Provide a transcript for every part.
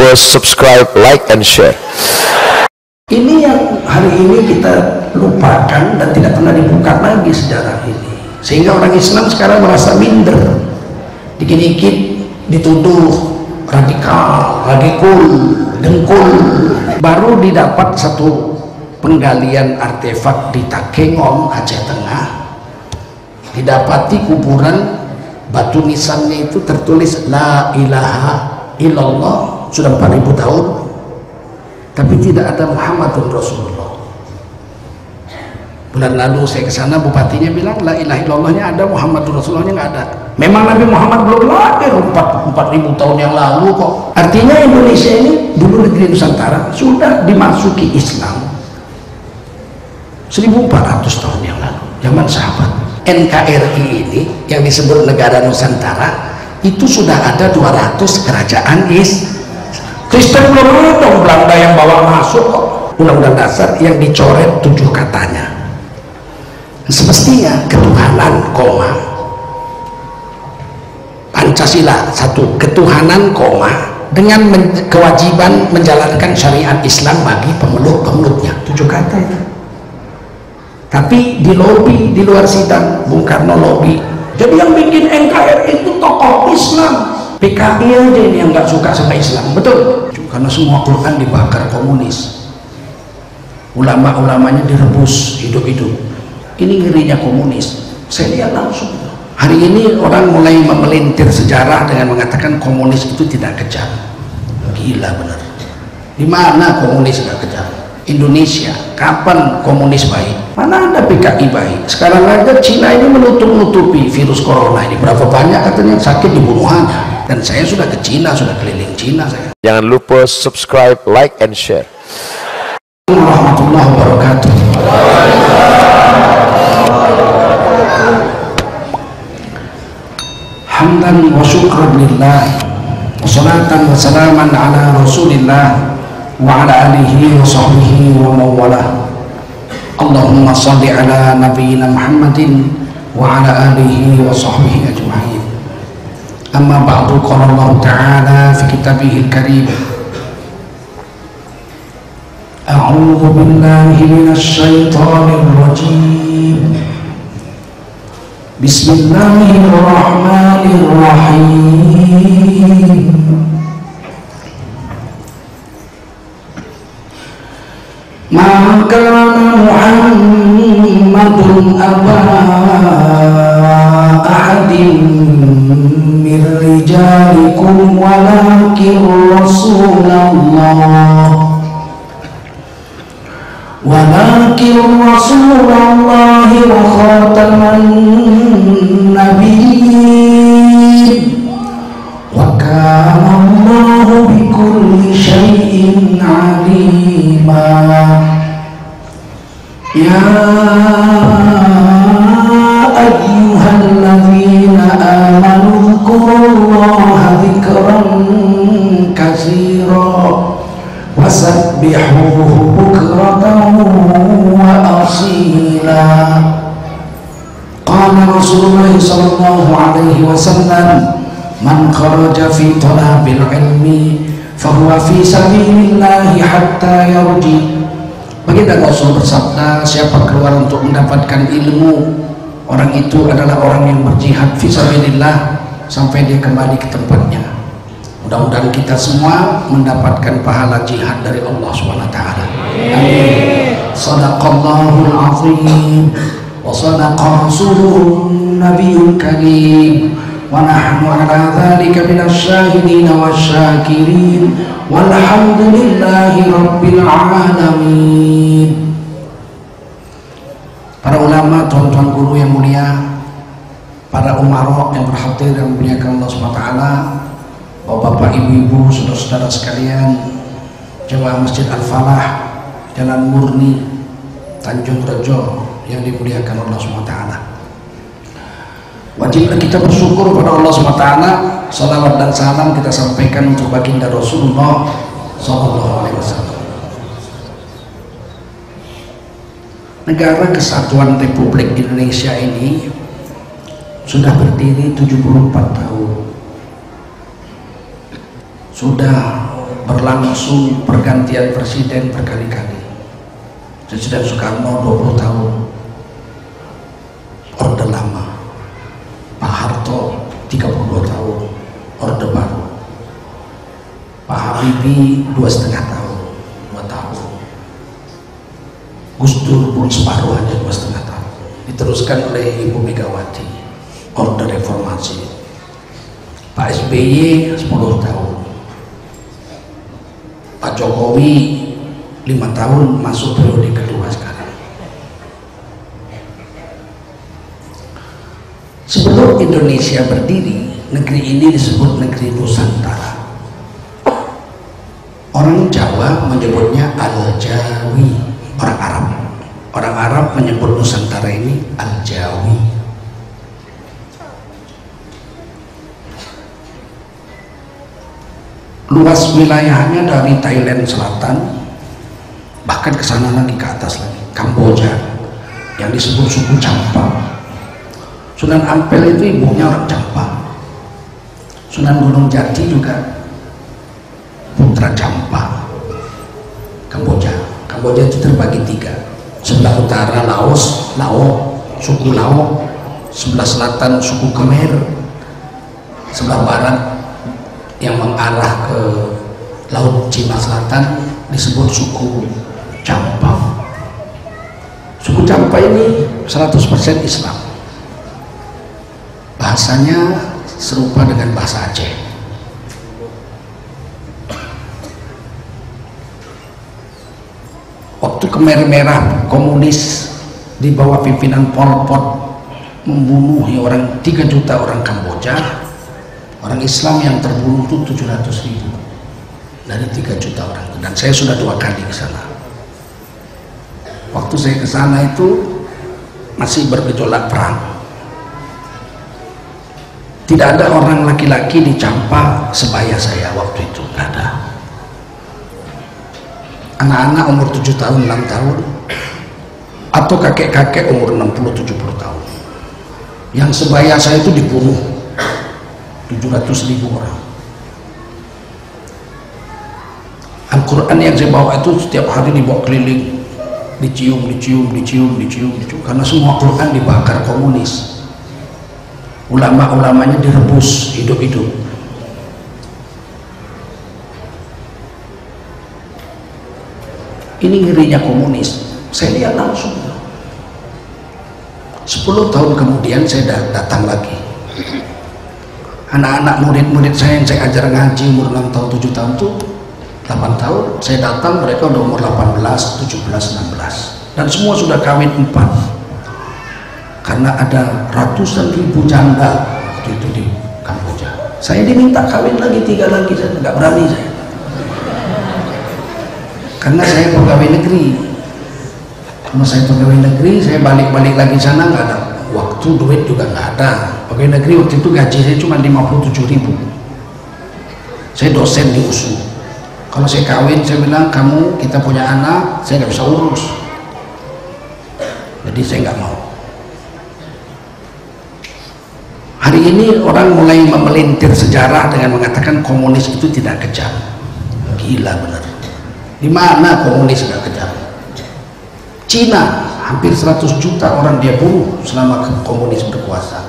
lupa subscribe, like, and share. Ini yang hari ini kita lupakan dan tidak pernah dibuka lagi sejarah ini, sehingga orang Islam sekarang merasa minder, dikit-dikit dituduh radikal, dengkul. Baru didapat satu penggalian artefak di Takengong, Aceh Tengah, didapati kuburan, batu nisannya itu tertulis La ilaha illallah, sudah 4000 tahun, tapi tidak ada Muhammadun Rasulullah. Bulan lalu saya ke sana, bupatinya bilang La ilaha illallahnya ada, Muhammadun Rasulullahnya nggak ada. Memang Nabi Muhammad belum lahir 4000 tahun yang lalu kok. Artinya Indonesia ini dulu negeri Nusantara sudah dimasuki Islam 1400 tahun yang lalu, zaman sahabat. NKRI ini yang disebut negara Nusantara itu sudah ada 200 kerajaan Kristen belum ada, Belanda yang bawa masuk kok. Undang-undang dasar yang dicoret 7 katanya. Semestinya ketuhanan, Pancasila 1, ketuhanan, dengan kewajiban menjalankan syariat Islam bagi pemeluk-pemeluknya, 7 kata itu. Tapi di lobi di luar sidang, Bung Karno lobi. Jadi yang bikin NKRI itu tokoh Islam. PKI aja ini yang nggak suka sama Islam, betul? Karena semua Quran dibakar komunis, ulama-ulamanya direbus hidup-hidup. Ini ngerinya komunis. Saya lihat langsung. Hari ini orang mulai memelintir sejarah dengan mengatakan komunis itu tidak kejam. Gila bener. Di mana komunis tidak kejam? Indonesia. Kapan komunis baik? Mana ada PKI baik? Sekarang aja Cina ini menutup-nutupi virus corona ini. Berapa banyak katanya yang sakit dibunuh aja. Dan saya sudah ke Cina, sudah keliling Cina saya. Jangan lupa subscribe, like, and share. Warahmatullahi wabarakatuh. Hamdan wa syukran lillah, wa salatan wa salaman ala rasulillah wa ala alihi wa sahbihi wa mawalah. Allahumma salli ala nabiyyina Muhammadin wa ala alihi wa sahbihi ajma'in. Amma ba'du, qala Allah ta'ala fi kitabihil karim, a'udzu billahi minasy syaithanir rajim. Bismillahirrahmanirrahim. Ma kana Muhammadun aba ahadin min rijalikum walakin Rasulullah wa khataman nabiyyin wa kana Allahu bikulli syai'in alima. Ya ayyuhalladzina amanu dzkurullaha dzikran katsira wasabbihuhu bukratan wa asila. Qala Rasulullah sallallahu alaihi wasallam, man kharaja fi talabil ilmi fahuwa fi sabilillahi hatta yarji. Baginda Rasul bersabda, siapa keluar untuk mendapatkan ilmu, orang itu adalah orang yang berjihad fi sabilillah sampai dia kembali ke tempatnya. Mudah-mudahan kita semua mendapatkan pahala jihad dari Allah SWT. Amin. Sadaqallahul azim wa sadaqa rasuluhun nabiyul karim wa nahnu ala dhalika minasy syahidin wasyakirin walhamdulillahi rabbil alamin. Para ulama, tuan-tuan guru yang mulia, para umarok yang berhadir dan memuliakan Allah SWT, bapak-bapak, ibu-ibu, saudara-saudara sekalian, jemaah Masjid Al-Falah, Jalan Murni, Tanjung Rejo yang dimuliakan Allah SWT. Wajiblah kita bersyukur pada Allah SWT. Salawat dan salam kita sampaikan untuk baginda Rasulullah SAW. Negara Kesatuan Republik Indonesia ini sudah berdiri 74 tahun. Sudah berlangsung pergantian presiden berkali-kali. Presiden Soekarno 20 tahun, Orde Lama. Pak Harto 32 tahun, Orde Baru. Pak Habibie 2,5 tahun, 2 tahun. Gus Dur pun separuh hanya 2,5 tahun. Diteruskan oleh Ibu Megawati, Orde Reformasi. Pak SBY 10 tahun. Pak Jokowi 5 tahun, masuk periode kedua sekarang. Sebelum Indonesia berdiri, negeri ini disebut negeri Nusantara. Orang Jawa menyebutnya Al-Jawi, orang Arab. Orang Arab menyebut Nusantara ini Al-Jawi. Luas wilayahnya dari Thailand Selatan bahkan ke sana lagi, ke atas lagi, Kamboja yang disebut suku Champa. Sunan Ampel itu ibunya orang Champa. Sunan Gunung Jati juga putra Champa. Kamboja itu terbagi 3. Sebelah utara Laos, Lao, suku Lao. Sebelah selatan suku Khmer. Sebelah barat yang mengarah ke Laut Cina Selatan disebut suku Champa. Suku Champa ini 100% Islam. Bahasanya serupa dengan bahasa Aceh. Waktu Khmer Merah komunis di bawah pimpinan Pol Pot membunuh orang 3 juta orang Kamboja, orang Islam yang terbunuh itu 700.000 dari 3 juta orang. Dan saya sudah 2 kali ke sana. Waktu saya ke sana itu masih bergejolak perang. Tidak ada orang laki-laki di Champa sebaya saya waktu itu, tidak ada. Anak-anak umur 7 tahun, 6 tahun, atau kakek-kakek umur 60-70 tahun. Yang sebaya saya itu dibunuh 700.000 orang. Al-Quran yang saya bawa itu setiap hari dibawa keliling, dicium, karena semua Quran dibakar komunis. Ulama-ulamanya direbus hidup-hidup. Ini ngerinya komunis. Saya lihat langsung. 10 tahun kemudian saya datang lagi. Anak-anak murid-murid saya yang saya ajar ngaji umur 6 tahun, 7 tahun itu 8 tahun, saya datang mereka udah umur 18, 17, 16 dan semua sudah kawin 4 karena ada ratusan ribu janda waktu itu di Kamboja. Saya diminta kawin lagi 3 lagi, saya nggak berani saya karena saya pegawai negeri. Kalau saya pegawai negeri, saya balik-balik lagi sana nggak ada waktu, duit juga nggak ada. Pegawai negeri waktu itu gaji saya cuma 57.000. Saya dosen di USU. Kalau saya kawin, saya bilang kita punya anak, saya nggak bisa urus. Jadi saya nggak mau. Hari ini orang mulai memelintir sejarah dengan mengatakan komunis itu tidak kejam. Gila bener. Di mana komunis nggak kejam? Cina hampir 100 juta orang dia bunuh selama komunis berkuasa.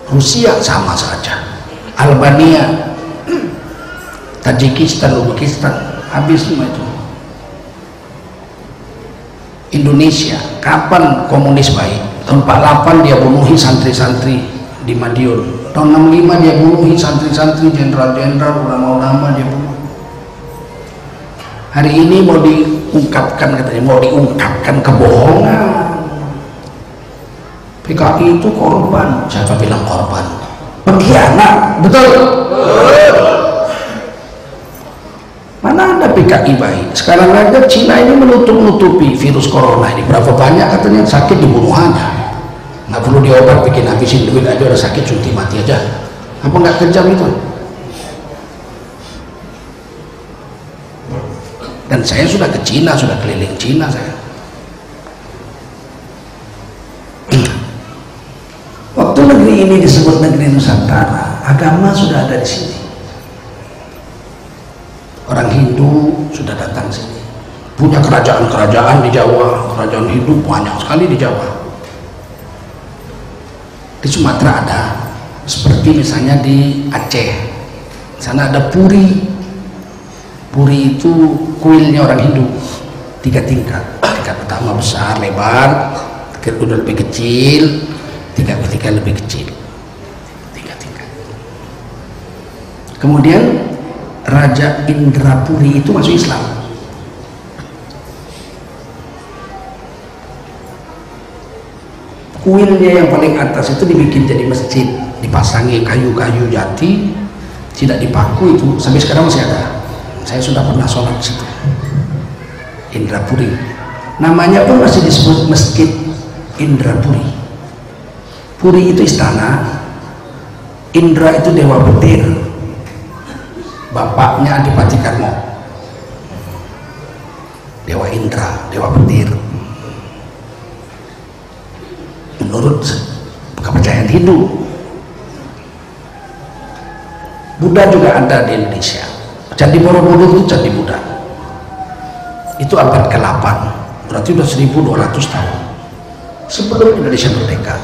Rusia sama saja. Albania, Tajikistan, Uzbekistan, habis semua itu. Indonesia, kapan komunis baik? Tahun 48 dia bunuhi santri-santri di Madiun. Tahun 65 dia bunuhi santri-santri, jenderal-jenderal, ulama-ulama dia bunuh. Hari ini mau diungkapkan, katanya mau diungkapkan kebohongan. PKI itu korban. Siapa bilang korban? Pengkhianat, betul? Mana ada PKI baik? Sekarang aja Cina ini menutup-nutupi virus corona ini. Berapa banyak katanya sakit dibunuh aja. Nggak perlu diobat, bikin habisin duit aja, udah sakit suntik mati aja. Apa nggak kejam itu? Dan saya sudah ke Cina, sudah keliling Cina saya. Waktu negeri ini disebut negeri Nusantara, agama sudah ada di sini. sudah datang sini, punya kerajaan-kerajaan di Jawa, kerajaan Hindu banyak sekali di Jawa. Di Sumatera ada, seperti misalnya di Aceh, sana ada Puri. Puri itu kuilnya orang Hindu, 3 tingkat. Tingkat pertama besar, lebar, tingkat kedua lebih kecil, tingkat ketiga lebih kecil, 3 tingkat. Kemudian Raja Indrapuri itu masuk Islam. Kuilnya yang paling atas itu dibikin jadi masjid, dipasangi kayu-kayu jati, tidak dipaku, itu sampai sekarang masih ada. Saya sudah pernah sholat di situ. Indrapuri, namanya pun masih disebut Masjid Indrapuri. Puri itu istana, Indra itu dewa petir, bapaknya Adipati Karmo, dewa Indra, dewa petir. Menurut kepercayaan Hindu. Buddha juga ada di Indonesia. Candi Borobudur itu candi Buddha. Itu abad ke-8, berarti sudah 1200 tahun sebelum Indonesia merdeka.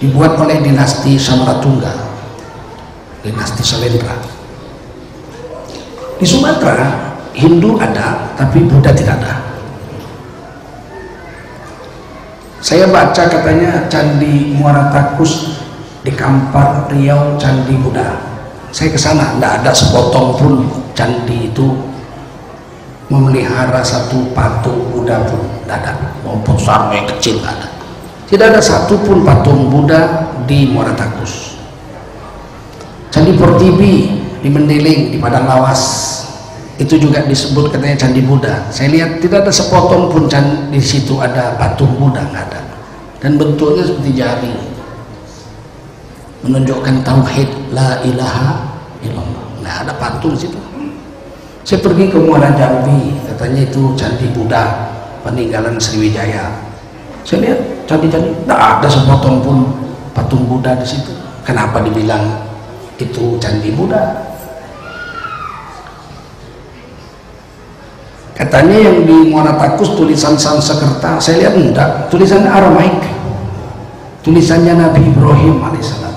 Dibuat oleh dinasti Samaratungga, dinasti Salendra. Di Sumatera Hindu ada, tapi Buddha tidak ada. Saya baca katanya Candi Muara Takus di Kampar, Riau, Candi Buddha. Saya ke sana, tidak ada sepotong pun candi itu memelihara satu patung Buddha pun, tidak ada. Mau besar, mau kecil, tidak ada. Tidak ada satu pun patung Buddha di Muara Takus. Candi Portibi di Mendeling, di Padang Lawas, itu juga disebut katanya Candi Buddha. Saya lihat tidak ada sepotong pun di situ ada patung Buddha, nggak ada. Dan bentuknya seperti jari, menunjukkan tauhid la ilaha illallah. Nggak ada patung di situ. Saya pergi ke Muara Jambi, katanya itu Candi Buddha peninggalan Sriwijaya. Saya lihat candi-candi, tidak ada sepotong pun patung Buddha di situ. Kenapa dibilang itu Candi Buddha? Katanya yang di Muara Takus tulisan Sanskerta, saya lihat enggak, tulisannya Aramaik, tulisannya Nabi Ibrahim alaihissalam.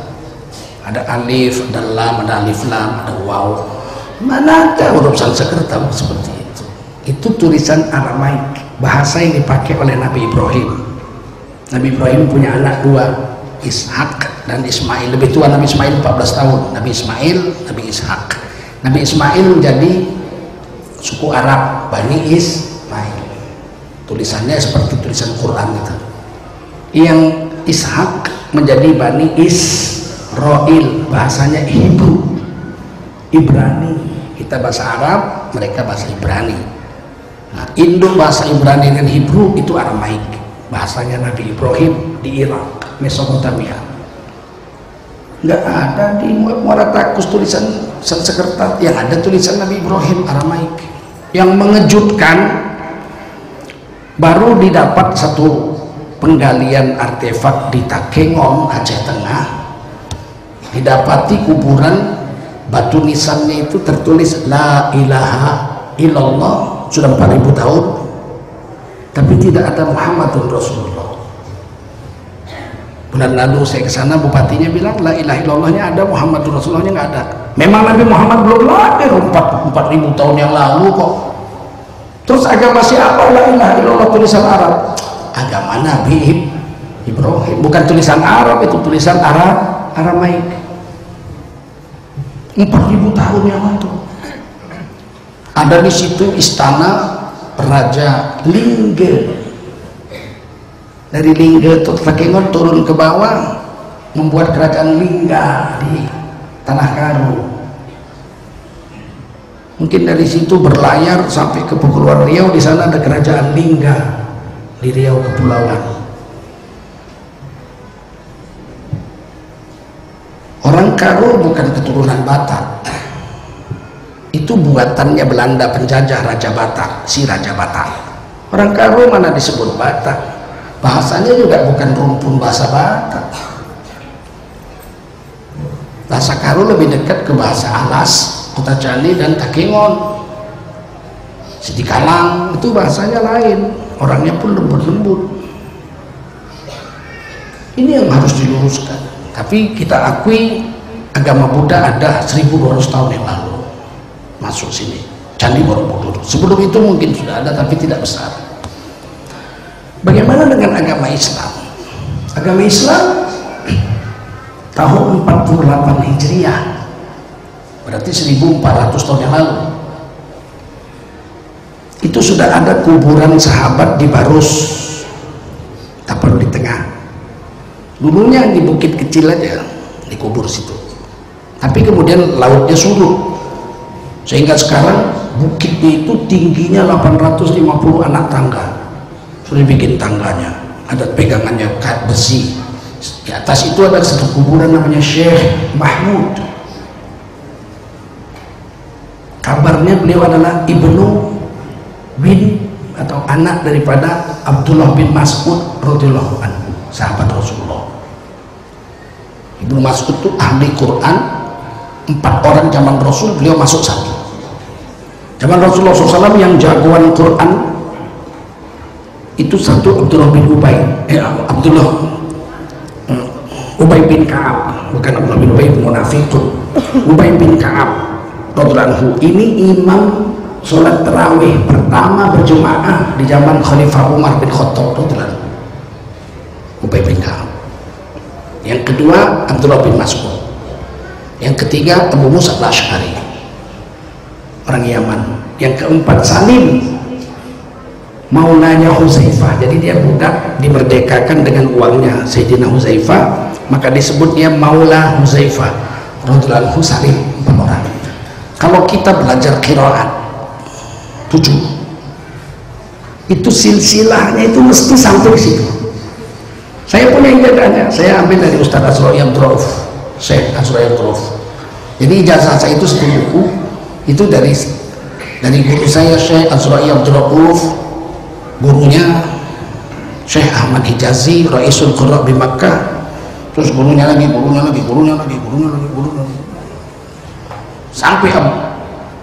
Ada alif, ada lam, ada alif lam, ada waw. Mana ada huruf Sanskerta seperti itu? Itu tulisan Aramaik, bahasa yang dipakai oleh Nabi Ibrahim. Nabi Ibrahim punya anak 2, Ishak dan Ismail. Lebih tua Nabi Ismail 14 tahun. Nabi Ismail, Nabi Ishak. Nabi Ismail menjadi suku Arab, Bani Ismail. Tulisannya seperti tulisan Quran itu. Yang Ishak menjadi Bani Israel, bahasanya Hebrew, Ibrani. Kita bahasa Arab, mereka bahasa Ibrani. Nah, Indo bahasa Ibrani dan Hebrew itu Aramaik, bahasanya Nabi Ibrahim di Irak, Mesopotamia. Nggak ada di Muara Takus tulisan Sanskerta, yang ada tulisan Nabi Ibrahim Aramaik. Yang mengejutkan, baru didapat satu penggalian artefak di Takengon, Aceh Tengah, didapati kuburan, batu nisannya itu tertulis la ilaha illallah, sudah 4000 tahun, tapi tidak ada Muhammadun Rasulullah. Bulan lalu saya ke sana, bupatinya bilang la ilaha illallahnya ada, Muhammadun Rasulullahnya nggak ada. Memang Nabi Muhammad belum lahir 4000 tahun yang lalu kok. Terus agama siapa la ilaha illallah tulisan Arab? Agama Nabi Ibrahim, bukan tulisan Arab, itu tulisan Aramaik. 4000 tahun yang lalu. Ada di situ istana Raja Lingge. Dari Lingge itu Takengon turun ke bawah, membuat kerajaan Lingga di Tanah Karo. Mungkin dari situ berlayar sampai ke Kepulauan Riau, di sana ada kerajaan Lingga di Riau Kepulauan. Orang Karo bukan keturunan Batak, itu buatannya Belanda penjajah Raja Batak, si Raja Batak. Orang Karo mana disebut Batak, bahasanya juga bukan rumpun bahasa Batak. Bahasa Karo lebih dekat ke bahasa Alas, Kota Cani dan Takengon. Siti Kalang itu bahasanya lain, orangnya pun lembut-lembut. Ini yang harus diluruskan. Tapi kita akui agama Buddha ada 1200 tahun yang lalu masuk sini, Candi Borobudur. Sebelum itu mungkin sudah ada tapi tidak besar. Bagaimana dengan agama Islam? Agama Islam tahun 48 Hijriah, berarti 1400 tahun yang lalu, itu sudah ada kuburan sahabat di Barus, Tapal di tengah. Dulunya di bukit kecil aja, dikubur situ. Tapi kemudian lautnya surut, sehingga sekarang bukitnya itu tingginya 850 anak tangga. Sudah bikin tangganya, ada pegangannya kayak besi. Di atas itu ada satu kuburan namanya Syekh Mahmud. Kabarnya beliau adalah ibnu bin atau anak daripada Abdullah bin Mas'ud radhiyallahu anhu, sahabat Rasulullah. Ibnu Mas'ud itu ahli Quran, 4 orang zaman Rasul beliau masuk 1. Zaman Rasulullah SAW yang jagoan Quran itu 1 Abdullah bin Ubay, Ubay bin Ka'ab, bukan Abdullah bin Ubay bin Munafiqun. Ubay bin Ka'ab radhiyallahu anhu ini imam sholat tarawih pertama berjemaah di zaman Khalifah Umar bin Khattab radhiyallahu anhu. Ubay bin Ka'ab. Yang kedua Abdullah bin Mas'ud. Yang ketiga Abu Musa al-Asy'ari, orang Yaman. Yang keempat Salim, maulanya Huzaifah. Jadi dia budak dimerdekakan dengan uangnya Sayyidina Huzaifah, maka disebutnya maula Huzaifah radhiyallahu anhu. Salim, 4 orang. Kalau kita belajar qiraat 7, itu silsilahnya itu mesti sampai situ. Saya punya ijazahnya, saya ambil dari Ustaz Asroi Abdurrauf, Syekh Asroi Abdurrauf. Jadi ijazah saya itu 1 buku, itu dari guru saya Syekh Asroi Abdurrauf, gurunya Syekh Ahmad Hijazi, Raisul Qurra di Makkah, terus gurunya lagi, sampai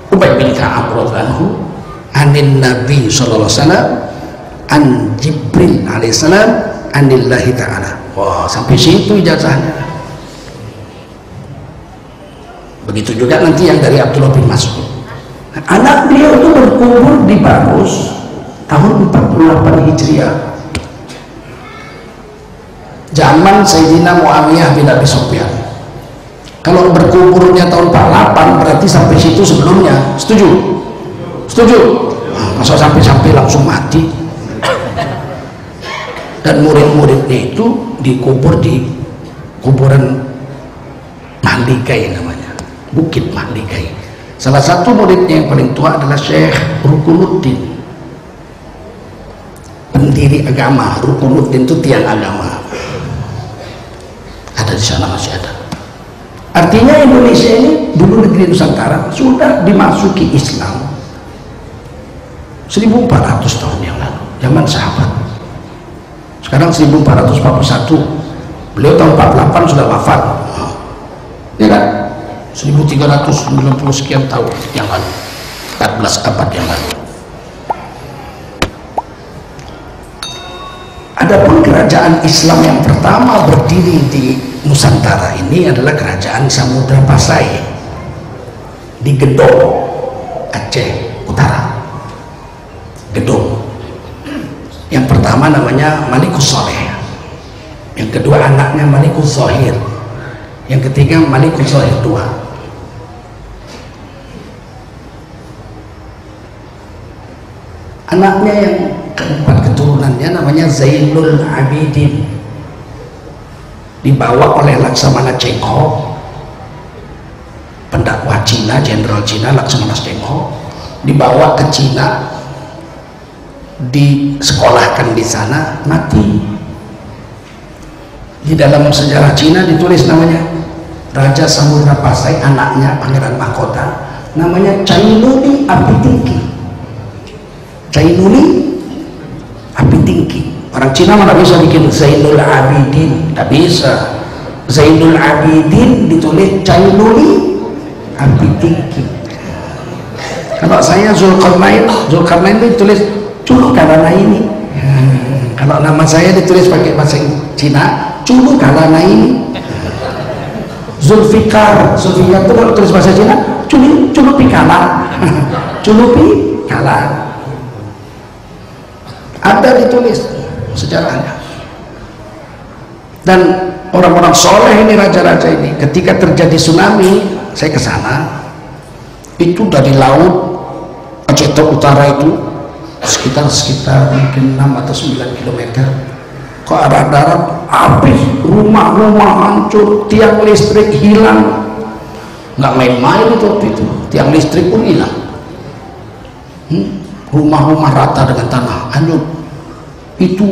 Ubay bin Ka'ab radhiyallahu anhu anin Nabi sallallahu alaihi wasallam an Jibril alaihi salam anillahi ta'ala. Wah, sampai situ ijazahnya. Begitu juga nanti yang dari Abdullah bin Mas'ud. Anak beliau itu berkubur di Barus tahun 48 Hijriah, zaman Sayyidina Muawiyah bin Abi Sufyan. Kalau berkuburnya tahun 48 berarti sampai situ sebelumnya. Setuju? Setuju? Nah, masa sampai langsung mati. Dan murid-muridnya itu dikubur di kuburan Mahligai namanya, Bukit Mahligai. Salah satu muridnya yang paling tua adalah Syekh Rukunuddin, pendiri agama. Rukunuddin itu tiang agama, ada di sana, masih ada. Artinya Indonesia ini dulu negeri Nusantara sudah dimasuki Islam 1400 tahun yang lalu, zaman sahabat. Sekarang 1441, beliau tahun 48 sudah wafat, ya kan? 1390 sekian tahun yang lalu, 14 abad yang lalu. Adapun kerajaan Islam yang pertama berdiri di Nusantara ini adalah kerajaan Samudra Pasai di Gedong, Aceh Utara. Gedong. Yang pertama namanya Malikus Saleh, yang kedua anaknya Malikus Zohir, yang ketiga Malikus Zohir II. Anaknya yang keempat keturunannya namanya Zainul Abidin, dibawa oleh Laksamana Cheng Ho, pendakwah Cina, jenderal Cina Laksamana Cheng Ho, dibawa ke Cina, disekolahkan di sana, mati. Di dalam sejarah Cina ditulis namanya Raja Samudra Pasai, anaknya Pangeran Mahkota, namanya Cainuli Apitingki. Cainuli Apitingki. Orang Cina mana bisa bikin Zainul Abidin, tidak bisa. Zainul Abidin ditulis Cainuli Apitingki. Kalau saya Zulkarnain itu ditulis Culukalanaini. Kalau nama saya ditulis pakai bahasa Cina, Culukalanaini. Zulfikar itu kalau tulis bahasa Cina, Culupikala. Culupikala. Ada ditulis sejarahnya. Dan orang-orang soleh ini, raja-raja ini, ketika terjadi tsunami, saya ke sana. Itu dari laut Aceh Utara itu sekitar mungkin 6 atau 9 km ke arah darat, habis rumah-rumah hancur, tiang listrik hilang. Nggak main-main itu waktu itu, tiang listrik pun hilang. Rumah-rumah rata dengan tanah hancur. Itu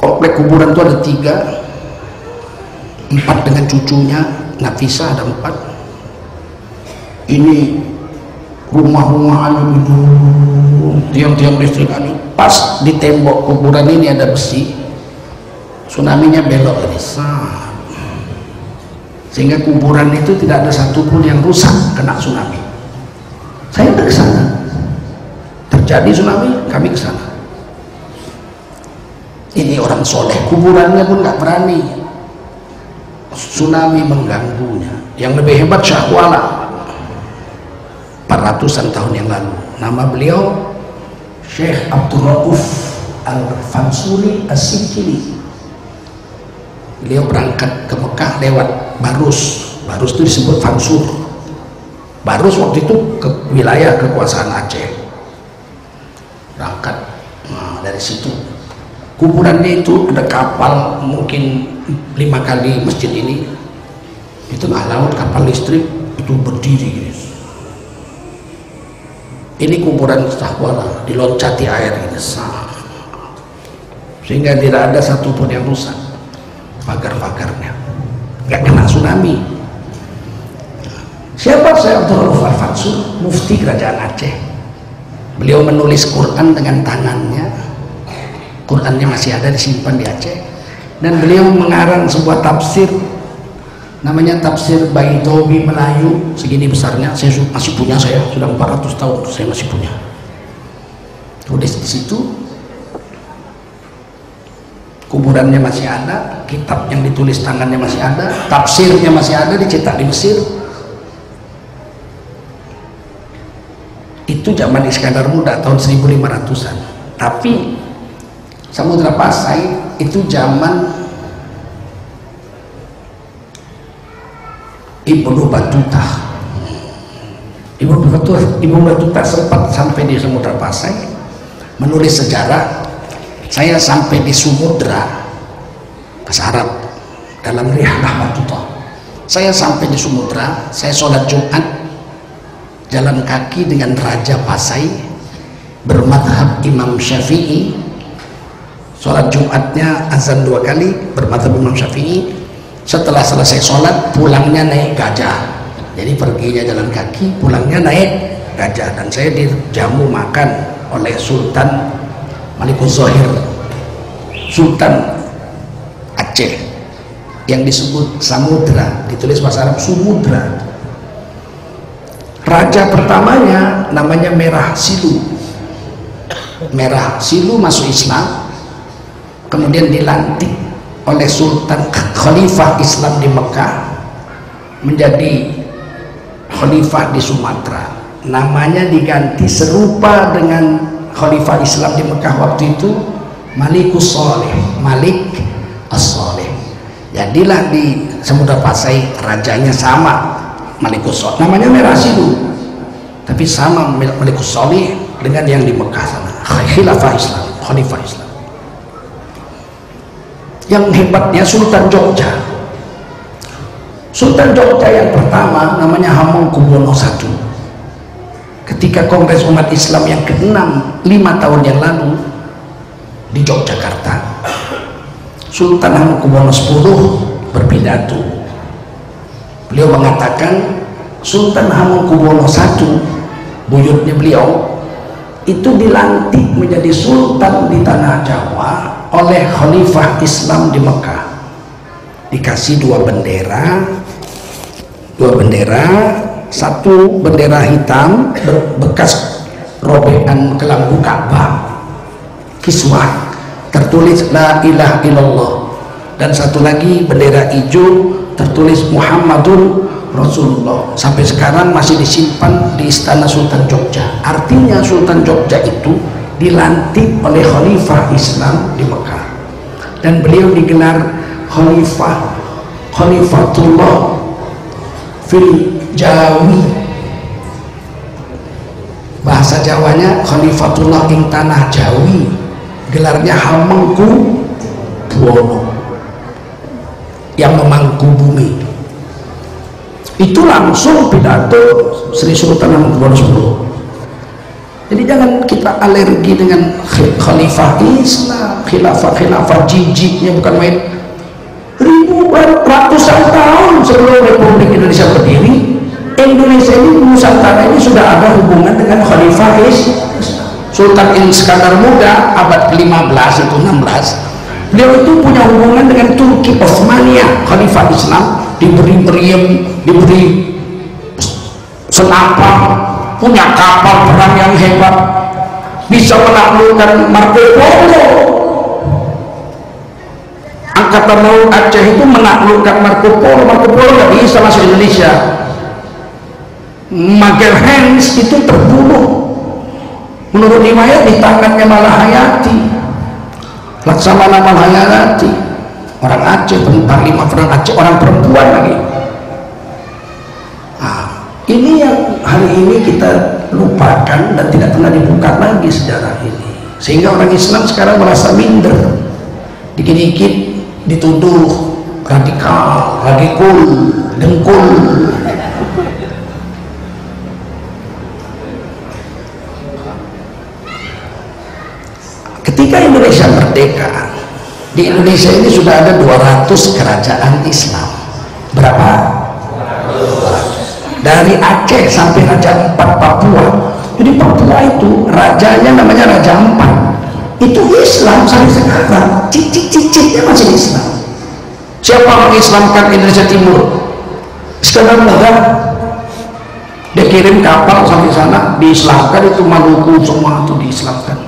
komplek kuburan itu ada 3, 4 dengan cucunya Nafisa, ada 4. Ini rumah-rumah hancur itu, tiang-tiang listrik hancur. Pas di tembok kuburan ini ada besi, tsunami-nya belok ini, sehingga kuburan itu tidak ada satupun yang rusak kena tsunami. Saya ke sana, terjadi tsunami, kami ke sana. Ini orang soleh, kuburannya pun nggak berani, tsunami mengganggunya. Yang lebih hebat Syahwala, 400-an tahun yang lalu. Nama beliau Syekh Abdul Rauf Al-Fansuri As-Sikili. Beliau berangkat ke Mekah lewat Barus itu disebut Fansur. Barus waktu itu ke wilayah kekuasaan Aceh. Berangkat, dari situ kuburannya itu ada kapal mungkin 5 kali masjid ini, di tengah laut kapal listrik itu berdiri. Ini kuburan Syahwala, diloncati air ini, sehingga tidak ada satupun yang rusak pagar-pagarnya, nggak kena tsunami. Siapa saya? Abdul Rauf Al-Fansur, mufti kerajaan Aceh. Beliau menulis Quran dengan tangannya. Qurannya masih ada disimpan di Aceh, dan beliau mengarang sebuah tafsir namanya tafsir Baidowi Melayu, segini besarnya. Saya masih punya, saya sudah 400 tahun saya masih punya. Tulis di situ, kuburannya masih ada, kitab yang ditulis tangannya masih ada, tafsirnya masih ada, dicetak di Mesir. Itu zaman Iskandar Muda tahun 1500-an. Tapi Samudra Pasai itu zaman Ibnu Battuta. Ibnu Battuta sempat sampai di Samudra Pasai menulis sejarah. Saya sampai di Samudra, bahasa Arab, dalam Rihlah Battuta. Saya sampai di Samudra, saya sholat Jumat jalan kaki dengan Raja Pasai bermadhab Imam Syafi'i. Sholat Jumatnya azan 2 kali, bermadhab Imam Syafi'i. Setelah selesai sholat, pulangnya naik gajah. Jadi perginya jalan kaki, pulangnya naik gajah. Dan saya dijamu makan oleh Sultan Malikus Zohir, Sultan Aceh, yang disebut Samudra, ditulis bahasa Arab Sumudra. Raja pertamanya namanya Merah Silu. Merah Silu masuk Islam, kemudian dilantik oleh Sultan Khalifah Islam di Mekah menjadi Khalifah di Sumatera. Namanya diganti serupa dengan Khalifah Islam di Mekah waktu itu, Malikus Saleh, Malik As-Saleh. Jadilah di Samudra Pasai rajanya sama, Malikus Saleh. Namanya Merah Silu, tapi sama Malikus Saleh dengan yang di Mekah sana, Khilafah Islam, Khalifah Islam. Yang hebatnya Sultan Jogja. Sultan Jogja yang pertama namanya Hamengkubuwono I. Ketika Kongres Umat Islam yang ke-6 5 tahun yang lalu di Yogyakarta, Sultan Hamengkubuwono X berpidato. Beliau mengatakan Sultan Hamengkubuwono I, buyutnya beliau, itu dilantik menjadi sultan di tanah Jawa oleh Khalifah Islam di Mekah. Dikasih 2 bendera, satu bendera hitam bekas robekan kelambu Ka'bah, kiswah, tertulis la ilaha illallah, dan satu lagi bendera hijau tertulis Muhammadun Rasulullah. Sampai sekarang masih disimpan di Istana Sultan Jogja. Artinya Sultan Jogja itu dilantik oleh Khalifah Islam di Mekah, dan beliau digelar Khalifatullah fil Jawi, bahasa Jawanya Khalifatullah ing tanah Jawi, gelarnya Hamengku Buwono, yang memangku bumi. Itu langsung pidato Sri Sultan Hamengkubuwono X. Jadi jangan kita alergi dengan khalifah Islam, khilafah jijiknya bukan main. Ratusan tahun sebelum Republik Indonesia berdiri, Indonesia ini, Nusantara ini sudah ada hubungan dengan khalifah Islam. Sultan Iskandar Muda abad ke-15 itu 16, beliau itu punya hubungan dengan Turki Osmania, khalifah Islam, diberi meriam, diberi senapan, punya kapal perang yang hebat, bisa menaklukkan Marco Polo. Angkatan Laut Aceh itu menaklukkan Marco Polo. Marco Polo nggak bisa masuk Indonesia. Magelhaens itu terbunuh menurut riwayat di tangannya Malahayati, Laksamana Malahayati, orang Aceh, panglima perang Aceh, orang perempuan lagi. Nah, ini yang hari ini kita lupakan dan tidak pernah dibuka lagi sejarah ini, sehingga orang Islam sekarang merasa minder, dikit-dikit dituduh radikal, dengkul. Ketika Indonesia merdeka, di Indonesia ini sudah ada 200 kerajaan Islam. Berapa? Dari Aceh sampai Raja Ampat Papua. Jadi Papua itu rajanya namanya Raja Ampat. Itu Islam sampai sekarang, cicit-cicitnya masih Islam. Siapa mengislamkan Indonesia Timur? Iskandar Muda, dia kirim kapal sampai sana, diislamkan. Itu Maluku semua itu diislamkan.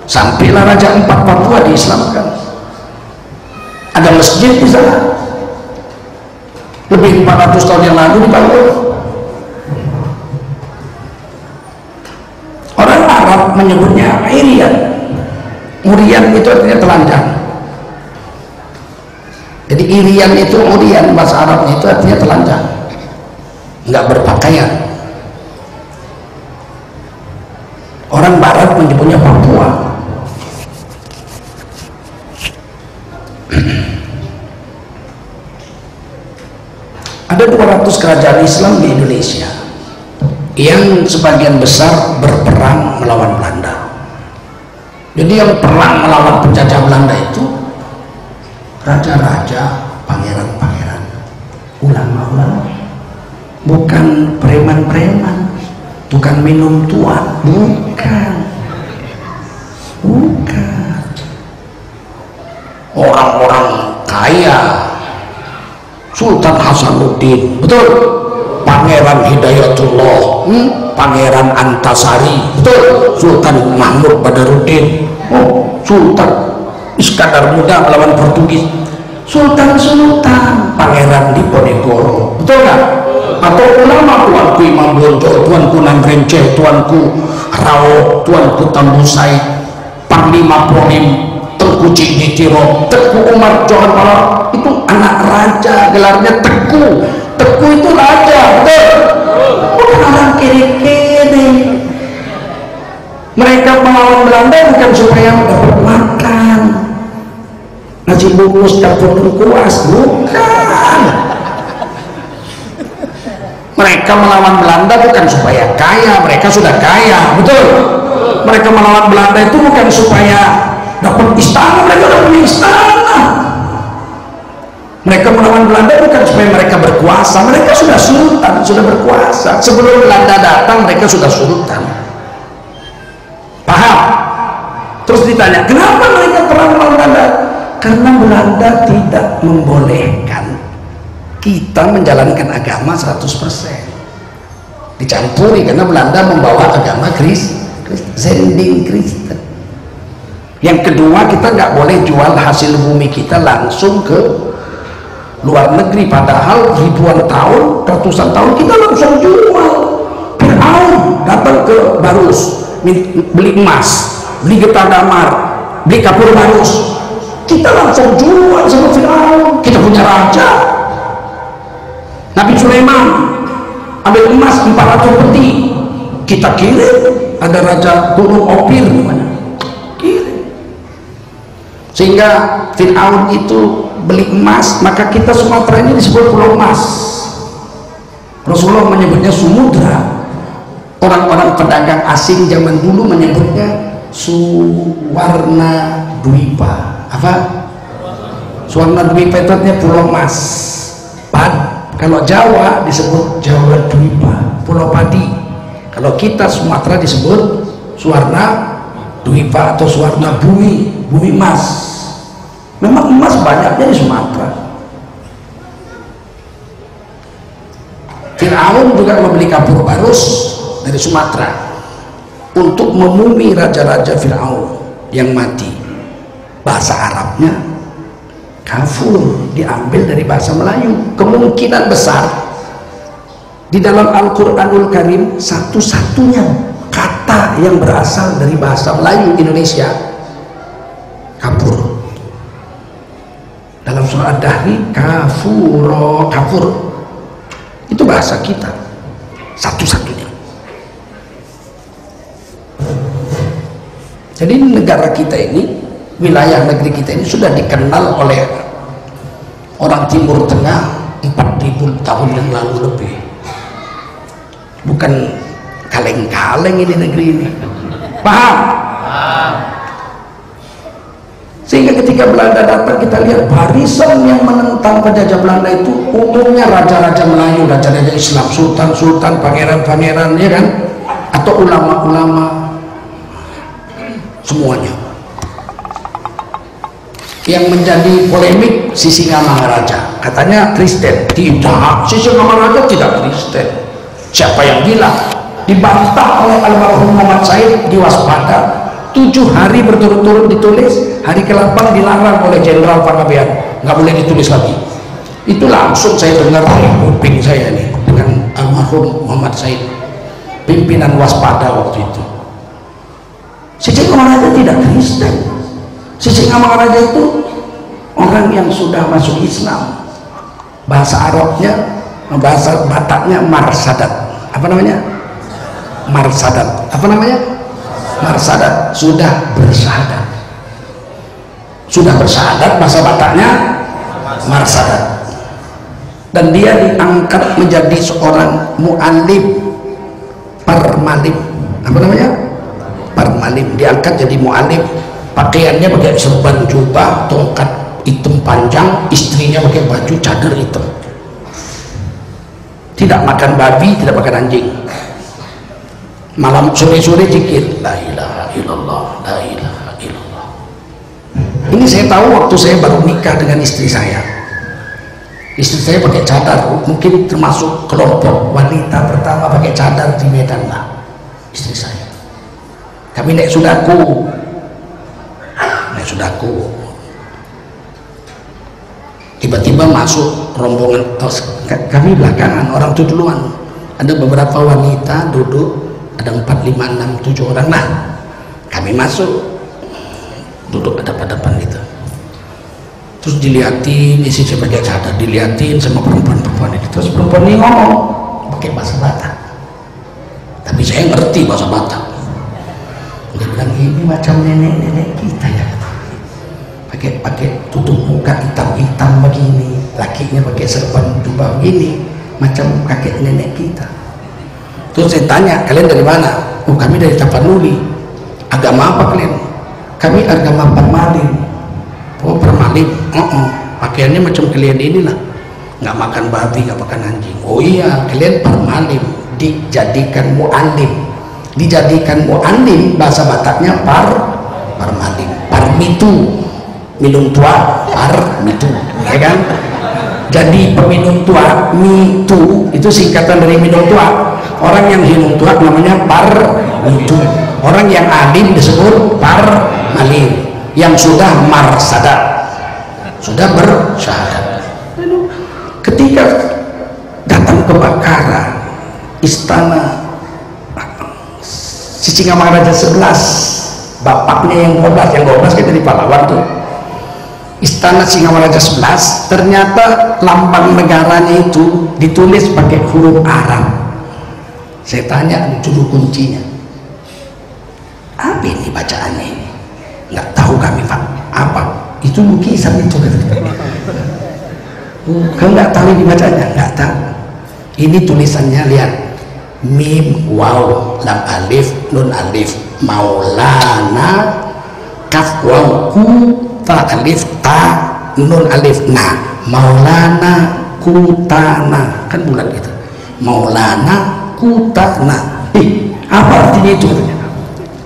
Sampailah Raja Ampat Papua diislamkan. Ada masjid di sana. Lebih 400 tahun yang lalu dibangun. Orang Arab menyebutnya Irian. Urian itu artinya telanjang. Jadi Irian itu, Urian bahasa Arabnya itu artinya telanjang, nggak berpakaian. Orang Barat menyebutnya Papua. Ada 200 kerajaan Islam di Indonesia yang sebagian besar berperang melawan Belanda. Jadi yang perang melawan penjajah Belanda itu raja-raja, pangeran-pangeran, ulama-ulama, bukan preman-preman, bukan minum tuan, bukan orang-orang kaya. Sultan Hasanuddin, betul, Pangeran Hidayatullah, Pangeran Antasari, betul, Sultan Mahmud Badarudin, Sultan Iskandar Muda melawan Portugis, Sultan Pangeran Diponegoro, betul nggak? Atau ulama, tuanku Imam Bonjol, tuanku Nandrenceh, tuanku Rao, tuanku Tambusai, Panglima Polim, Tengku Cikditiro, Teku Umar Johan Malar, itu anak raja, gelarnya Teku. Teku itu raja, betul? Bukan orang kiri-kiri. Mereka melawan Belanda bukan supaya dapat makan, nasi bungkus campur kuas, bukan. Mereka melawan Belanda bukan supaya kaya, mereka sudah kaya, betul? Mereka melawan Belanda itu bukan supaya dapat istana, mereka sudah punya istana. Mereka melawan Belanda bukan supaya mereka berkuasa, mereka sudah sultan, sudah berkuasa. Sebelum Belanda datang mereka sudah sultan. Paham? Terus ditanya, kenapa mereka perang melawan Belanda? Karena Belanda tidak membolehkan kita menjalankan agama 100%. dicampuri karena Belanda membawa agama Zending Kristen. Yang kedua, kita nggak boleh jual hasil bumi kita langsung ke luar negeri, padahal ribuan tahun, ratusan tahun kita langsung jual. Fir'aun datang ke Barus beli emas, beli getah damar, beli kapur Barus, kita langsung jual sama Fir'aun. Kita punya raja Nabi Sulaiman ambil emas 400 peti, kita kirim. Ada raja Gunung Opir mana, kirim. Sehingga Fir'aun itu beli emas, maka kita Sumatera ini disebut pulau emas. Rasulullah menyebutnya Sumudra. Orang-orang pedagang asing zaman dulu menyebutnya Suwarna Dwipa. Apa? Suwarna Dwipa itu artinya pulau emas. Kalau Jawa disebut Jawa Dwipa, pulau padi. Kalau kita Sumatera disebut Suwarna Dwipa atau Suwarna Bumi, bumi emas. Memang emas banyaknya di Sumatera. Fir'aun juga membeli kapur Barus dari Sumatera untuk memumi raja-raja Fir'aun yang mati. Bahasa Arabnya kafur, diambil dari bahasa Melayu. Kemungkinan besar di dalam Al-Quranul Karim satu-satunya kata yang berasal dari bahasa Melayu Indonesia kafur. Dalam surah Ad-Dahri, kafuro, kafur itu bahasa kita satu-satunya. Jadi negara kita ini, wilayah negeri kita ini sudah dikenal oleh orang Timur Tengah 4.000 tahun yang lalu lebih. Bukan kaleng-kaleng ini negeri ini. Paham? Sehingga ketika Belanda datang, kita lihat barisan yang menentang penjajah Belanda itu umumnya raja-raja Melayu, raja-raja Islam, sultan-sultan, pangeran-pangeran, ya kan? Atau ulama-ulama, semuanya. Yang menjadi polemik Sisingamangaraja, katanya Kristen. Tidak, Sisingamangaraja tidak Kristen. Siapa yang bilang? Dibantah oleh almarhum Muhammad Said di Waspada. 7 hari berturut-turut ditulis, hari ke-8 dilarang oleh Jenderal Panggabean, nggak boleh ditulis lagi. Itu langsung saya dengar dari kuping saya nih dengan almarhum Muhammad Said, pimpinan Waspada waktu itu. Sisingamangaraja tidak Kristen. Sisingamangaraja itu orang yang sudah masuk Islam. Bahasa Arabnya, bahasa Bataknya Marsadat. Apa namanya? Marsadat. Apa namanya? Marsadat. Sudah bersyahadat. Sudah bersyahadat, bahasa Bataknya Marsadat. Dan dia diangkat menjadi seorang mu'alim, permalim. Apa namanya? Permalim. Diangkat jadi mu'alim. Pakaiannya pakai serban jubah, tongkat hitam panjang, istrinya pakai baju cadar hitam. Tidak makan babi, tidak makan anjing. Malam sore-sore zikir la ilaha illallah, la ilaha illallah. Ini saya tahu waktu saya baru nikah dengan istri saya. Istri saya pakai cadar, mungkin termasuk kelompok wanita pertama pakai cadar di Medan lah, istri saya. Kami naik sudaku, tiba-tiba masuk rombongan, kami belakangan, orang itu duluan. Ada beberapa wanita duduk, ada 4, 5, 6, 7 orang. Nah, kami masuk, duduk hadap-hadapan gitu. Terus diliatin, isi sebagai cadar, diliatin sama perempuan-perempuan itu. Terus perempuan ini ngomong pakai bahasa Batak, tapi saya ngerti bahasa Batak. Dia bilang, ini macam nenek-nenek kita ya, pakai tutup muka hitam-hitam begini, lakinya pakai serban jubah begini, macam kakek nenek kita. Terus saya tanya, kalian dari mana? Oh, kami dari Tapanuli. Agama apa kalian? Kami agama Permalim. Oh, Permalim. Pakaiannya macam kalian inilah, nggak makan babi, nggak makan anjing. Oh iya, kalian Permalim. Dijadikan mu'alim. Dijadikan mu'alim, bahasa Bataknya Parmalim. Parmitu, minum tua, Parmitu, ya kan? Jadi peminum tua, mitu itu singkatan dari minum tua. Orang yang hinung tuak namanya parnidu. Orang yang alim disebut parmalim. Yang sudah marsadat, sudah bersyahadat. Ketika datang kebakaran istana Sisingamangaraja 11, bapaknya yang 12, yang 12 kan dari pahlawan tuh. Istana Singamangaraja 11, ternyata lambang negaranya itu ditulis pakai huruf Arab. Saya tanya juru kuncinya, apa ini bacaannya ini? Nggak tahu kami Pak. Apa? Itu lukisan itu. Nggak tahu ini bacanya? Nggak tahu. Ini tulisannya, lihat, mim waw lam alif nun alif maulana kaf waw ku ta alif ta nun alif na maulana kutana, kan bulat gitu, maulana kutana. Apa artinya itu?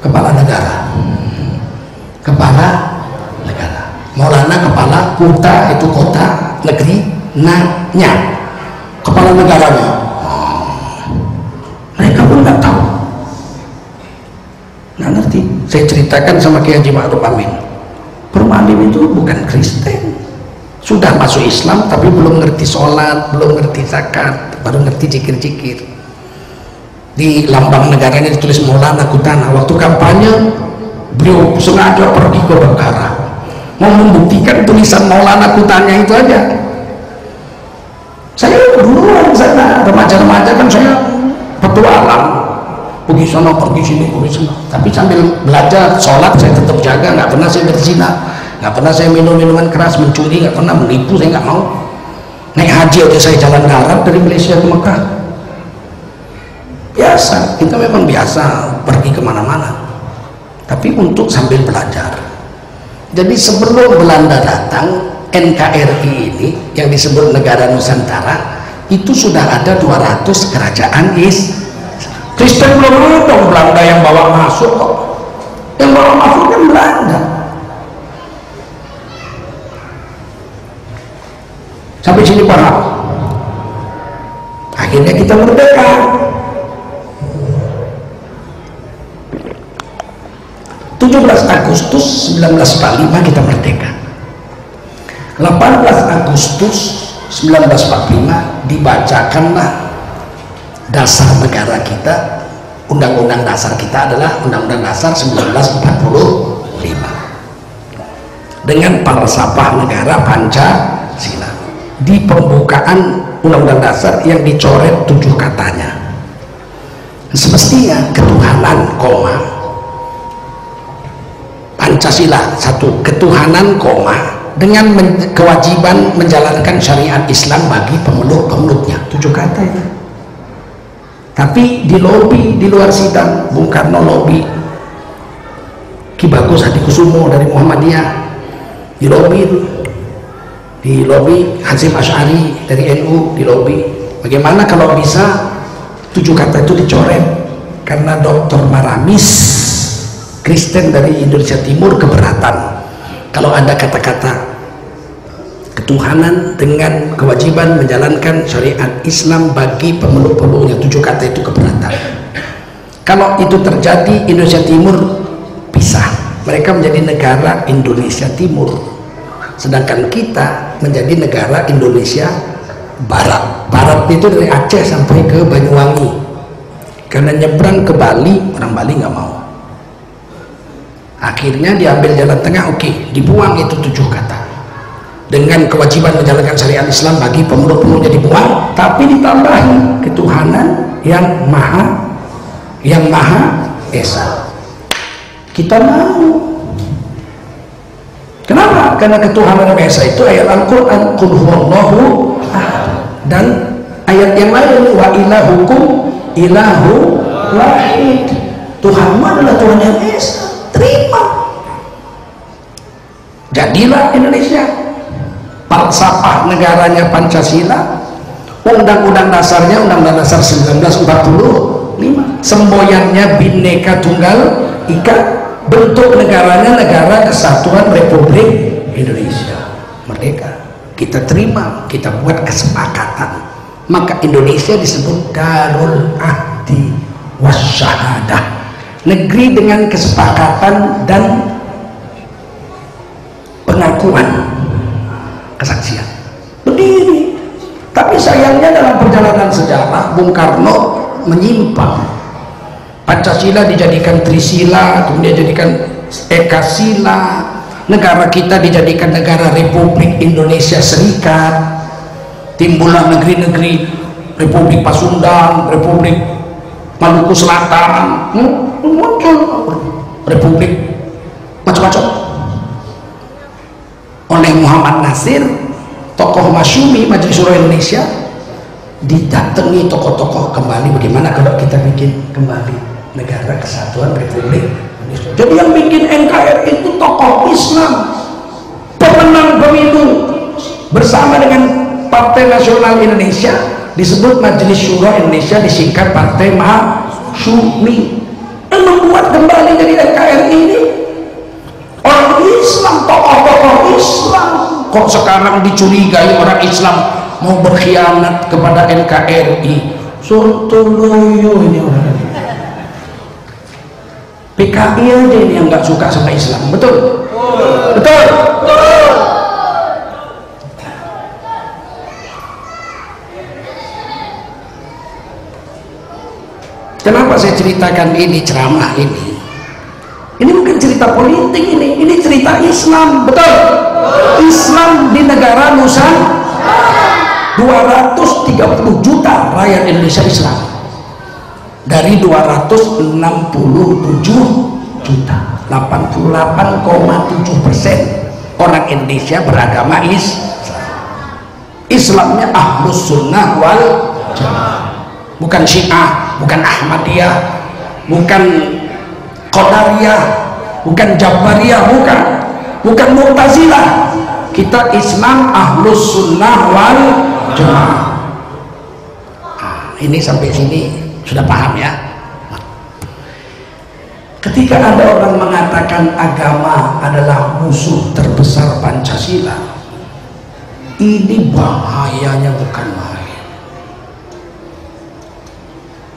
Kepala negara, kepala negara. Maulana kepala, kuta itu kota, negeri, nanya kepala negaranya. Mereka pun nggak tahu, nggak ngerti. Saya ceritakan sama Kiai Haji Ma'ruf Amin, Permalim itu bukan Kristen, sudah masuk Islam tapi belum ngerti sholat, belum ngerti zakat, baru ngerti zikir-zikir. Di lambang negaranya ditulis Maulana Kutana. Waktu kampanye beliau sengaja pergi ke Bengkara mau membuktikan tulisan Maulana Kutana itu aja. Saya duluan sana, remaja-remaja kan saya petualang, pergi sana pergi sini pergi sana, tapi sambil belajar sholat saya tetap jaga. Nggak pernah saya berzina, nggak pernah saya minum minuman keras, mencuri, nggak pernah menipu, saya nggak mau. Naik haji aja saya jalan darat dari Malaysia ke Mekah. Biasa, kita memang biasa pergi kemana-mana, tapi untuk sambil belajar. Jadi sebelum Belanda datang, NKRI ini yang disebut Negara Nusantara itu sudah ada 200 kerajaan Kristen. Belum ada Belanda yang bawa masuk kok. Yang bawa masuk kan Belanda. Sampai sini paham? Akhirnya kita merdeka. 17 Agustus 1945 kita merdeka. 18 Agustus 1945 dibacakanlah dasar negara kita. Undang-undang dasar kita adalah Undang-Undang Dasar 1945 dengan falsafah negara Pancasila. Di pembukaan Undang-Undang Dasar yang dicoret 7 katanya, semestinya ketuhanan, Pancasila 1, ketuhanan, dengan kewajiban menjalankan syariat Islam bagi pemeluk-pemeluknya. 7 kata itu. Tapi di lobi di luar sidang, Bung Karno lobi, Ki Bagus Hadikusumo dari Muhammadiyah di lobi Hasyim Asy'ari dari NU di lobi. Bagaimana kalau bisa 7 kata itu dicoret? Karena Dr. Maramis, Kristen dari Indonesia Timur, keberatan kalau ada kata-kata ketuhanan dengan kewajiban menjalankan syariat Islam bagi pemeluk-pemeluknya. 7 kata itu keberatan. Kalau itu terjadi, Indonesia Timur pisah, mereka menjadi negara Indonesia Timur, sedangkan kita menjadi negara Indonesia Barat. Barat itu dari Aceh sampai ke Banyuwangi. Karena nyebrang ke Bali, orang Bali nggak mau. Akhirnya diambil jalan tengah, oke, dibuang itu 7 kata. Dengan kewajiban menjalankan syariat Islam bagi pemeluk-pemeluknya dibuang, tapi ditambahi ketuhanan yang maha esa. Kita mau. Kenapa? Karena ketuhanan yang esa itu ayat Al-Quran, qul huwallahu ahad, dan ayat yang lain, wa ilahukum ilahu wahid. Tuhanmu adalah Tuhan yang esa. Terima. Jadilah Indonesia. Falsafah negaranya Pancasila, undang-undang dasarnya Undang-Undang Dasar 1945, semboyannya Bhinneka Tunggal Ika, bentuk negaranya Negara Kesatuan Republik Indonesia. Merdeka. Kita terima, kita buat kesepakatan, maka Indonesia disebut Darul Ahad. akdi wasyahadah, negeri dengan kesepakatan dan pengakuan kesaksian, berdiri. Tapi sayangnya dalam perjalanan sejarah Bung Karno menyimpang. Pancasila dijadikan Trisila, kemudian dijadikan Ekasila, negara kita dijadikan negara Republik Indonesia Serikat, timbullah negeri-negeri Republik Pasundan, Republik Maluku Selatan, muncul Republik macam-macam. Oleh Muhammad Nasir, tokoh masyumi Majelis Syuro Indonesia, didatangi tokoh-tokoh kembali, bagaimana kalau kita bikin kembali negara kesatuan Republik Indonesia. Jadi yang bikin NKRI itu tokoh Islam, pemenang pemilu bersama dengan Partai Nasional Indonesia, disebut Majelis Syuro Indonesia, disingkat Partai Masyumi. Yang membuat kembali dari NKRI ini orang Islam, tokoh-tokoh Islam. Kok sekarang dicurigai orang Islam mau berkhianat kepada NKRI? Sontoloyo ini orang. PKI aja ini yang nggak suka sama Islam, betul? Betul. Kenapa saya ceritakan ini, ceramah ini? Ini bukan cerita politik, ini cerita Islam, betul? Islam di negara Nusantara, 230 juta rakyat Indonesia Islam dari 267 juta, 88,7% orang Indonesia beragama Islam. Islamnya Ahlus Sunnah wal Jamaah, bukan Syiah, bukan Ahmadiyah, bukan Qadariyah, bukan Jabariyah, bukan Mu'tazilah. Kita Islam Ahlus Sunnah wal Jamaah. Ini sampai sini sudah paham ya? Ketika ada orang mengatakan agama adalah musuh terbesar Pancasila, ini bahayanya bukan main.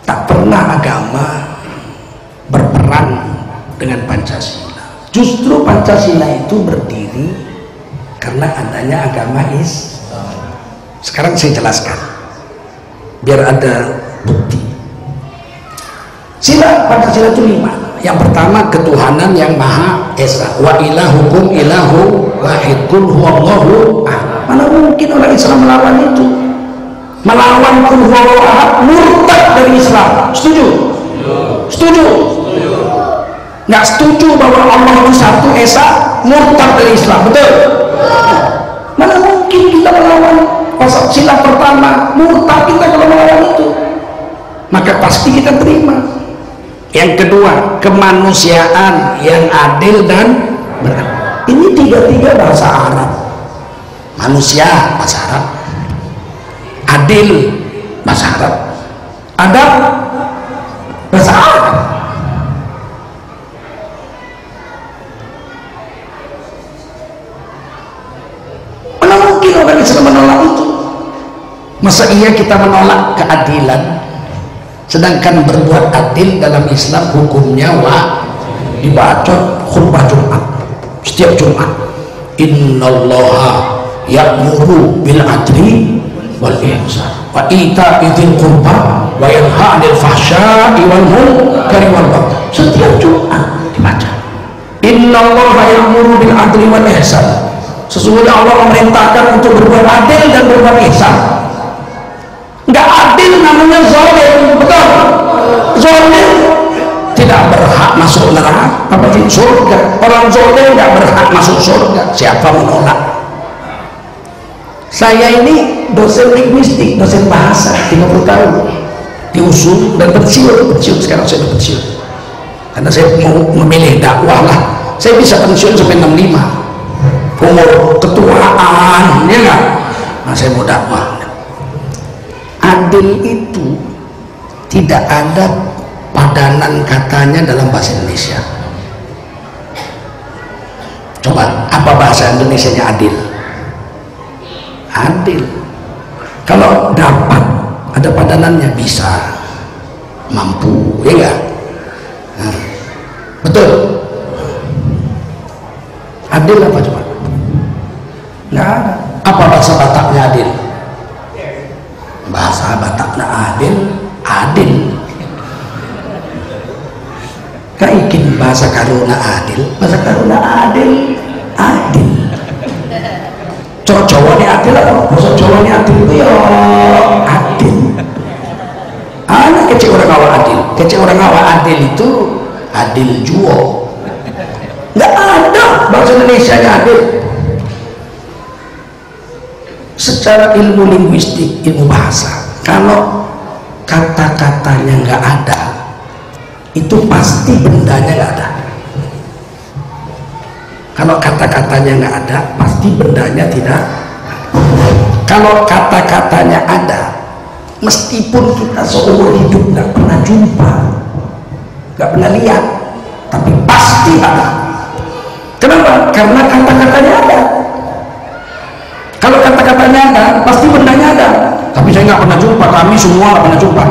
Tak pernah agama berperan dengan Pancasila. Justru Pancasila itu berdiri karena adanya agama Islam. Sekarang saya jelaskan biar ada bukti. Sila Pancasila itu 5. Yang pertama, ketuhanan yang Maha Esa. Wa ilahukum ilahu wahid, qul huwallahu ahad. Mana mungkin orang Islam melawan itu? Melawan qul huwallahu ahad, murtad dari Islam. Setuju? Setuju? Nggak setuju bahwa Allah itu satu esa, murtad dari Islam, betul? Mana mungkin kita melawan pasal sila pertama, murtad kita kalau melawan itu? Maka pasti kita terima. Yang kedua, kemanusiaan yang adil dan beradab. Ini tiga-tiga bahasa Arab. Manusia bahasa Arab, adil bahasa Arab, adab bahasa Arab. Mana mungkin orang Islam menolak itu? Masa iya kita menolak keadilan, sedangkan berbuat adil dalam Islam hukumnya dibaca khutbah Jumat setiap Jumat. Innallaha ya'muru bil adli wal ihsan wa ita'i dzil qurba wa yanha 'anil fahsya'i wal munkari wal baghi. Setiap Jumat dibaca innallaha ya'muru bil adli wal ihsan. Sesungguhnya Allah memerintahkan untuk berbuat adil dan berbuat ihsan. Nggak adil namanya zalim, betul? Zalim tidak berhak masuk neraka, apa sih, surga. Orang zalim nggak berhak masuk surga. Siapa menolak? Saya ini dosen linguistik, dosen bahasa 50 tahun di USU dan pensiun sekarang saya pensiun karena saya mau memilih dakwah lah. Saya bisa pensiun sampai 65 umur ketuaan, ya nggak? Nah, saya mau dakwah. Adil itu tidak ada padanan katanya dalam bahasa Indonesia. Coba apa bahasa Indonesianya adil? Adil. Kalau dapat ada padanannya bisa. mampu, ya enggak? Nah, betul. Adil apa coba? Nggak ada. Apa bahasa Bataknya adil? Bahasa Bataknya adil, adil. Kaikin bahasa Karuna adil, bahasa Karuna adil, adil. Jawa ini adil apa? Bahasa Jawa ini adil itu ya adil. Anak kecil orang awal adil, kecil orang awal adil itu adil juo. Nggak ada bahasa Indonesia nya adil. Secara ilmu linguistik, ilmu bahasa, kalau kata-katanya nggak ada, itu pasti bendanya nggak ada. Kalau kata-katanya nggak ada, pasti bendanya tidak. Kalau kata-katanya ada, meskipun kita seumur hidup nggak pernah jumpa, nggak pernah lihat, tapi pasti ada. Kenapa? Karena kata-katanya ada. Kalau kata-katanya ada, pasti bendanya ada. Tapi saya nggak pernah jumpa, kami semua nggak pernah jumpa.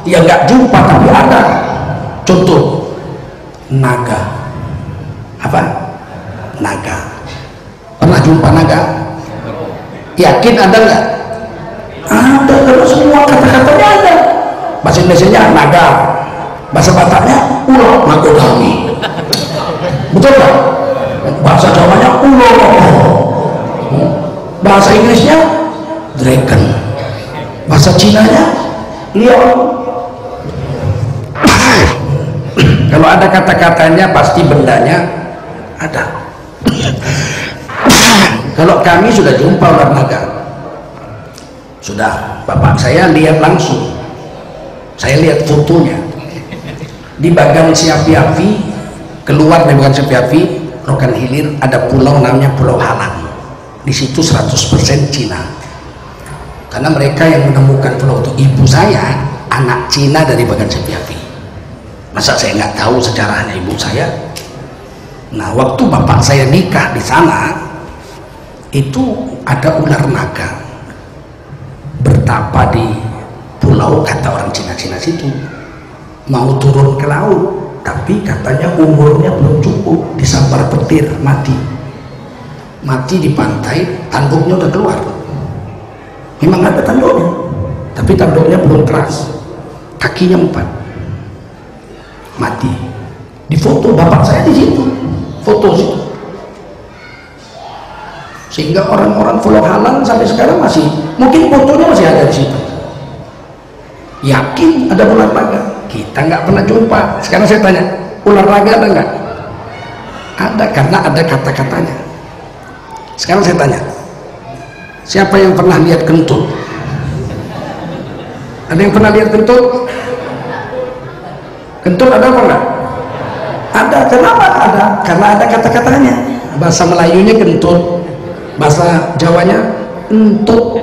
Ya nggak jumpa, tapi ada. Contoh, naga. Apa? Naga. Pernah jumpa naga? Yakin ada nggak? Ada, karena semua kata-katanya ada. Bahasa Indonesianya naga, bahasa Bataknya ulo nagodami. Betul nggak? Bahasa Jawanya ulo. Bahasa Inggrisnya dragon, bahasa Cinanya lion. Kalau ada kata-katanya pasti bendanya ada. Kalau kami sudah jumpa ular naga, sudah bapak saya lihat langsung, saya lihat fotonya di Bagan Siapi-api, keluar dari Bagan Siapi-api Rokan Hilir ada pulau namanya Pulau Halang. Di situ 100% Cina, karena mereka yang menemukan pulau itu. Ibu saya anak Cina dari Bagan Siapi-api. Masa saya nggak tahu sejarahnya ibu saya? Nah, waktu bapak saya nikah di sana, itu ada ular naga bertapa di pulau, kata orang Cina-Cina situ, mau turun ke laut, tapi katanya umurnya belum cukup, disambar petir, mati di pantai. Tanduknya udah keluar, memang ada tanduknya, tapi tanduknya belum keras, kakinya 4, mati. Di foto bapak saya di situ, foto situ, sehingga orang-orang Pulau Halang sampai sekarang masih, mungkin fotonya masih ada di situ. Yakin ada ular naga? Kita nggak pernah jumpa. Sekarang saya tanya, ular naga ada nggak? Ada, karena ada kata-katanya. Sekarang saya tanya, siapa yang pernah lihat kentut? Ada yang pernah lihat kentut? Kentut ada apa enggak? Ada. Kenapa ada? Karena ada kata-katanya. Bahasa Melayunya kentut, bahasa Jawanya entut,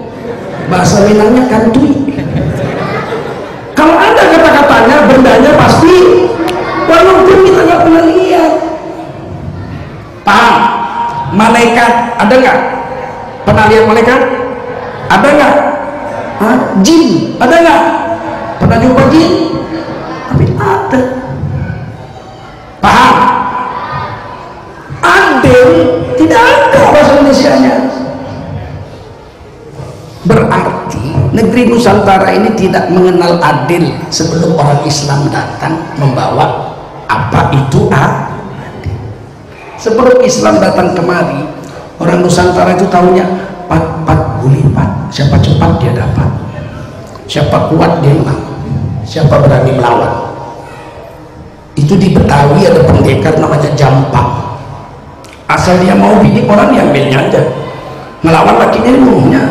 bahasa Minangnya kantui. Kalau ada kata-katanya, bendanya pasti, walaupun kita nggak pernah lihat. Paham? Malaikat ada nggak? Pernah lihat malaikat? Ada nggak? Jin ada nggak? Pernah jumpa jin? Tapi ada. Paham? Adil tidak ada bahasa Indonesianya. Berarti negeri Nusantara ini tidak mengenal adil sebelum orang Islam datang membawa apa itu adil. Sebelum Islam datang kemari, orang Nusantara itu tahunya pat gulipat, siapa cepat dia dapat, siapa kuat dia menang, siapa berani melawan. Itu di Betawi ada pendekar namanya Jampang, asal dia mau bidik orang diambilnya aja, melawan lakinya dibunuhnya.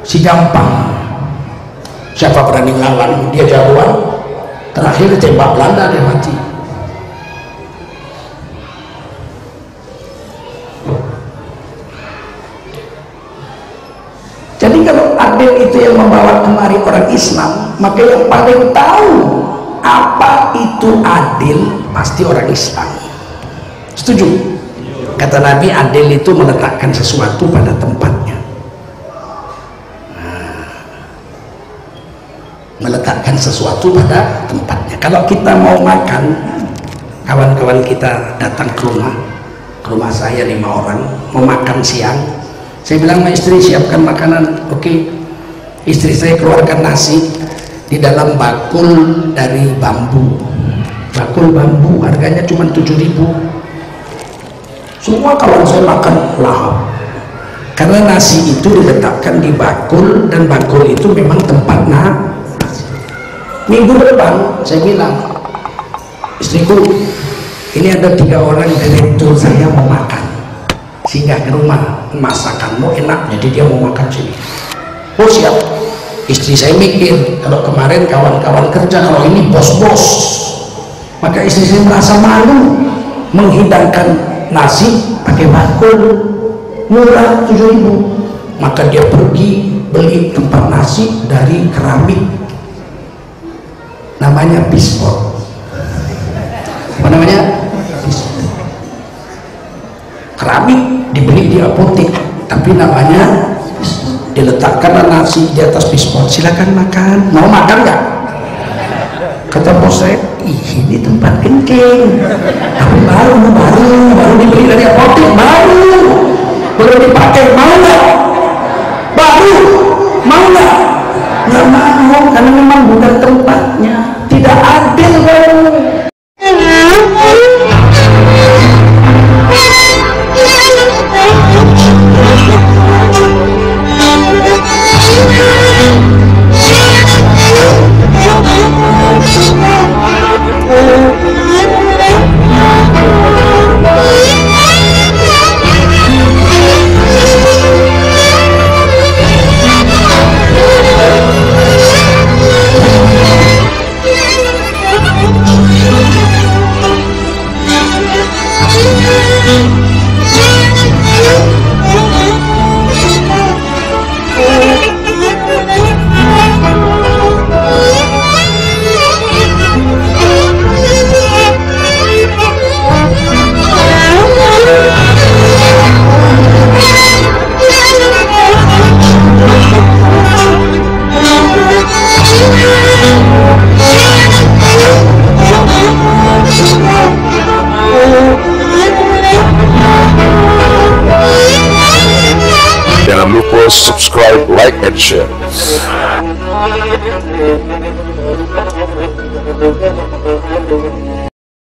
Si Jampang, siapa berani melawan dia jagoan, terakhir ditembak Belanda dia mati. Jadi kalau adil itu yang membawa kemari orang Islam, maka yang paling tahu apa itu adil pasti orang Islam. Setuju? Kata Nabi, adil itu meletakkan sesuatu pada tempatnya. Meletakkan sesuatu pada tempatnya. Kalau kita mau makan, kawan-kawan kita datang ke rumah saya 5 orang mau makan siang, saya bilang sama istri siapkan makanan. Oke, istri saya keluarkan nasi di dalam bakul dari bambu, harganya cuma 7.000. Semua kawan saya makan lahap, karena nasi itu diletakkan di bakul dan bakul itu memang tempat nasi. Minggu depan saya bilang, istriku, ini ada 3 orang direktur saya mau makan, singgah ke rumah, masakanmu enak, jadi dia mau makan sini. Oh siap. Istri saya mikir, kalau kemarin kawan-kawan kerja, kalau ini bos-bos, maka istri saya merasa malu menghidangkan nasi pakai bakul murah 7.000. Maka dia pergi beli tempat nasi dari keramik, namanya Bisport. Apa namanya? Bisport. Keramik dibeli di apotek, tapi namanya Bisport. Diletakkan nasi di atas Bisport, silakan makan. Mau makan nggak? Kata bos saya, ini tempat kencing, tapi baru dibeli dari apotek, belum dipakai, mau nggak? Baru, mau nggak? Nggak mau, karena memang bukan tempatnya, tidak adil kamu. Jangan lupa subscribe, like, and share.